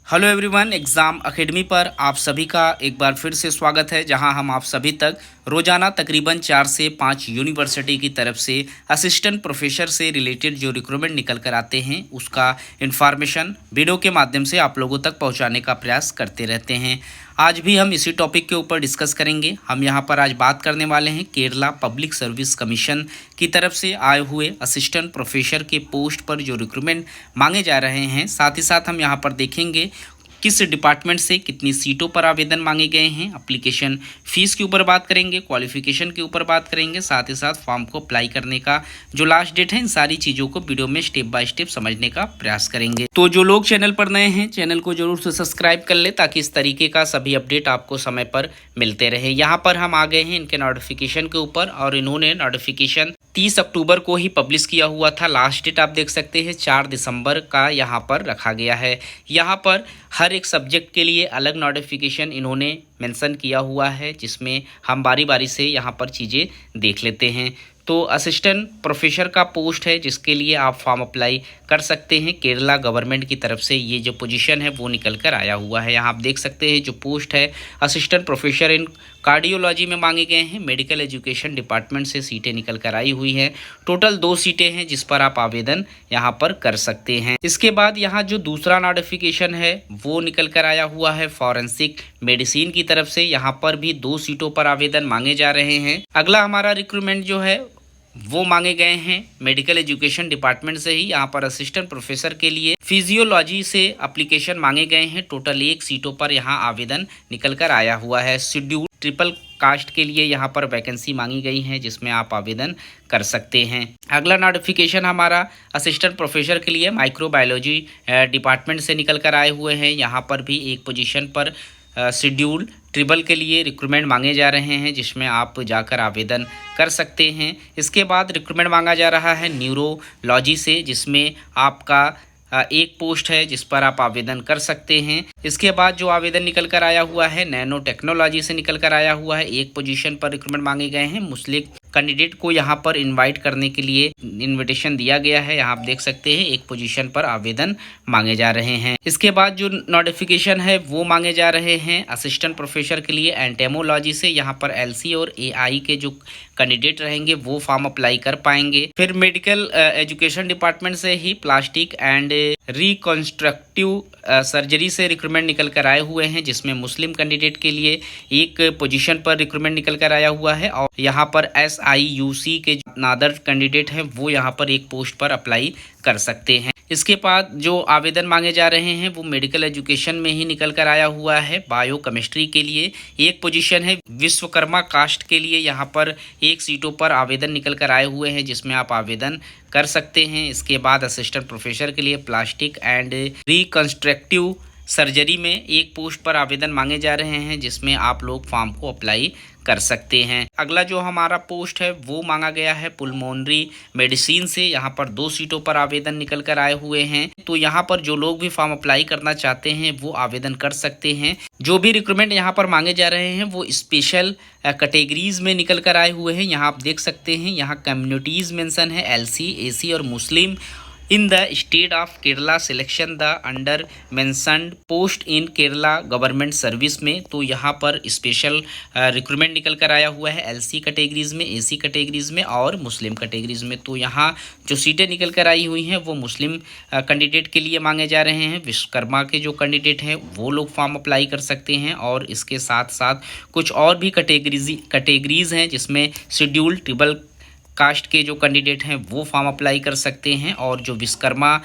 Hello everyone, exam academy पर आप सभी का एक बार फिर से स्वागत है, जहां हम आप सभी तक रोज़ाना तकरीबन 4 से 5 यूनिवर्सिटी की तरफ से असिस्टेंट प्रोफेसर से रिलेटेड जो रिक्रूटमेंट निकल कर आते हैं उसका इन्फॉर्मेशन वीडियो के माध्यम से आप लोगों तक पहुंचाने का प्रयास करते रहते हैं। आज भी हम इसी टॉपिक के ऊपर डिस्कस करेंगे। हम यहां पर आज बात करने वाले हैं केरला पब्लिक सर्विस कमीशन की तरफ से आए हुए असिस्टेंट प्रोफेसर के पोस्ट पर जो रिक्रूटमेंट मांगे जा रहे हैं। साथ ही साथ हम यहां पर देखेंगे किस डिपार्टमेंट से कितनी सीटों पर आवेदन मांगे गए हैं, एप्लीकेशन फ़ीस के ऊपर बात करेंगे, क्वालिफ़िकेशन के ऊपर बात करेंगे, साथ ही साथ फॉर्म को अप्लाई करने का जो लास्ट डेट है, इन सारी चीज़ों को वीडियो में स्टेप बाय स्टेप समझने का प्रयास करेंगे। तो जो लोग चैनल पर नए हैं, चैनल को जरूर से सब्सक्राइब कर ले ताकि इस तरीके का सभी अपडेट आपको समय पर मिलते रहे। यहाँ पर हम आ गए हैं इनके नोटिफिकेशन के ऊपर और इन्होंने नोटिफिकेशन 30 अक्टूबर को ही पब्लिश किया हुआ था। लास्ट डेट आप देख सकते हैं 4 दिसंबर का यहाँ पर रखा गया है। यहाँ पर हर एक सब्जेक्ट के लिए अलग नोटिफिकेशन इन्होंने मेंशन किया हुआ है, जिसमें हम बारी बारी से यहाँ पर चीज़ें देख लेते हैं। तो असिस्टेंट प्रोफेसर का पोस्ट है जिसके लिए आप फॉर्म अप्लाई कर सकते हैं। केरला गवर्नमेंट की तरफ से ये जो पोजीशन है वो निकल कर आया हुआ है। यहाँ आप देख सकते हैं जो पोस्ट है असिस्टेंट प्रोफेसर इन कार्डियोलॉजी में मांगे गए हैं। मेडिकल एजुकेशन डिपार्टमेंट से सीटें निकल कर आई हुई हैं। टोटल 2 सीटें हैं जिस पर आप आवेदन यहाँ पर कर सकते हैं। इसके बाद यहाँ जो दूसरा नोटिफिकेशन है वो निकल कर आया हुआ है फॉरेंसिक मेडिसिन की तरफ से। यहाँ पर भी 2 सीटों पर आवेदन मांगे जा रहे हैं। अगला हमारा रिक्रूटमेंट जो है वो मांगे गए हैं मेडिकल एजुकेशन डिपार्टमेंट से ही। यहाँ पर असिस्टेंट प्रोफेसर के लिए फिजियोलॉजी से एप्लीकेशन मांगे गए हैं। टोटल 1 सीटों पर यहाँ आवेदन निकल कर आया हुआ है। शेड्यूल ट्रिपल कास्ट के लिए यहाँ पर वैकेंसी मांगी गई है जिसमें आप आवेदन कर सकते हैं। अगला नोटिफिकेशन हमारा असिस्टेंट प्रोफेसर के लिए माइक्रोबायोलॉजी डिपार्टमेंट से निकल कर आए हुए हैं। यहाँ पर भी एक पोजीशन पर शेड्यूल ट्रिबल के लिए रिक्रूटमेंट मांगे जा रहे हैं जिसमें आप जाकर आवेदन कर सकते हैं। इसके बाद रिक्रूटमेंट मांगा जा रहा है न्यूरोलॉजी से, जिसमें आपका एक पोस्ट है जिस पर आप आवेदन कर सकते हैं। इसके बाद जो आवेदन निकल कर आया हुआ है नैनो टेक्नोलॉजी से निकल कर आया हुआ है। एक पोजीशन पर रिक्रूटमेंट मांगे गए हैं। मुस्लिम कैंडिडेट को यहाँ पर इनवाइट करने के लिए इनविटेशन दिया गया है। यहाँ आप देख सकते हैं एक पोजीशन पर आवेदन मांगे जा रहे हैं। इसके बाद जो नोटिफिकेशन है वो मांगे जा रहे हैं असिस्टेंट प्रोफेसर के लिए एंटेमोलॉजी से। यहाँ पर एलसी और एआई के जो कैंडिडेट रहेंगे वो फॉर्म अप्लाई कर पाएंगे। फिर मेडिकल एजुकेशन डिपार्टमेंट से ही प्लास्टिक एंड रिकॉन्स्ट्रक्टिव सर्जरी से रिक्रूटमेंट निकल कर आए हुए हैं, जिसमें मुस्लिम कैंडिडेट के लिए एक पोजीशन पर रिक्रूटमेंट निकल कर आया हुआ है। और यहाँ पर SIUC के नादर कैंडिडेट हैं वो यहाँ पर एक पोस्ट पर अप्लाई कर सकते हैं। इसके बाद जो आवेदन मांगे जा रहे हैं वो मेडिकल एजुकेशन में ही निकल कर आया हुआ है। बायोकेमिस्ट्री के लिए एक पोजीशन है। विश्वकर्मा कास्ट के लिए यहाँ पर 1 सीटों पर आवेदन निकल कर आए हुए हैं जिसमें आप आवेदन कर सकते हैं। इसके बाद असिस्टेंट प्रोफेसर के लिए प्लास्टिक एंड रिकंस्ट्रक्टिव सर्जरी में एक पोस्ट पर आवेदन मांगे जा रहे हैं जिसमें आप लोग फॉर्म को अप्लाई कर सकते हैं। अगला जो हमारा पोस्ट है वो मांगा गया है पुल्मोनरी मेडिसिन से। यहाँ पर 2 सीटों पर आवेदन निकल कर आए हुए हैं। तो यहाँ पर जो लोग भी फॉर्म अप्लाई करना चाहते हैं वो आवेदन कर सकते हैं। जो भी रिक्रूटमेंट यहाँ पर मांगे जा रहे हैं वो स्पेशल कैटेगरीज में निकल कर आए हुए हैं। यहाँ आप देख सकते हैं यहाँ कम्युनिटीज़ मेंशन है LC, AC और Muslim in the state of Kerala selection the under mentioned post in Kerala government service में। तो यहाँ पर स्पेशल रिक्रूटमेंट निकल कर आया हुआ है LC कैटेगरीज में, AC कैटेगरीज में और मुस्लिम कैटेगरीज में। तो यहाँ जो सीटें निकल कर आई हुई हैं वो मुस्लिम कैंडिडेट के लिए मांगे जा रहे हैं। विश्वकर्मा के जो कैंडिडेट हैं वो लोग फॉर्म अप्लाई कर सकते हैं। और इसके साथ साथ कुछ और भी कैटेगरीज हैं जिसमें शेड्यूल ट्रिबल कास्ट के जो कैंडिडेट हैं वो फॉर्म अप्लाई कर सकते हैं। और जो विश्वकर्मा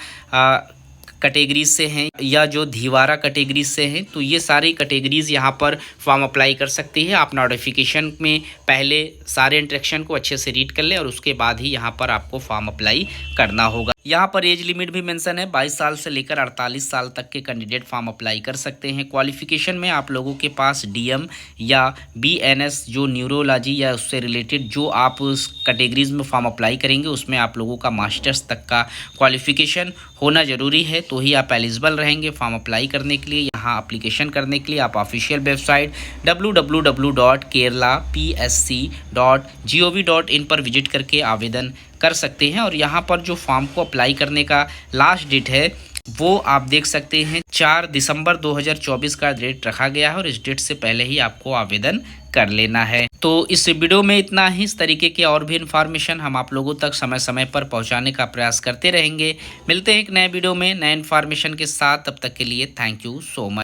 कैटेगरीज से हैं या जो धीवारा कैटेगरीज से हैं तो ये सारी कैटेगरीज यहाँ पर फॉर्म अप्लाई कर सकती है। आप नोटिफिकेशन में पहले सारे इंस्ट्रक्शन को अच्छे से रीड कर लें और उसके बाद ही यहाँ पर आपको फॉर्म अप्लाई करना होगा। यहाँ पर एज लिमिट भी मेंशन है। 22 साल से लेकर 48 साल तक के कैंडिडेट फॉर्म अप्लाई कर सकते हैं। क्वालिफिकेशन में आप लोगों के पास DM या BNS जो न्यूरोलॉजी या उससे रिलेटेड जो आप उस कैटेगरीज में फॉर्म अप्लाई करेंगे उसमें आप लोगों का मास्टर्स तक का क्वालिफिकेशन होना ज़रूरी है, तो ही आप एलिजिबल रहेंगे फॉर्म अप्लाई करने के लिए। यहाँ अप्लीकेशन करने के लिए आप ऑफिशियल वेबसाइट www.keralapsc.gov.in पर विजिट करके आवेदन कर सकते हैं। और यहाँ पर जो फॉर्म को अप्लाई करने का लास्ट डेट है वो आप देख सकते हैं 4 दिसंबर 2024 का डेट रखा गया है और इस डेट से पहले ही आपको आवेदन कर लेना है। तो इस वीडियो में इतना ही। इस तरीके के और भी इन्फॉर्मेशन हम आप लोगों तक समय समय पर पहुंचाने का प्रयास करते रहेंगे। मिलते हैं एक नए वीडियो में नए इन्फॉर्मेशन के साथ। तब तक के लिए थैंक यू सो मच।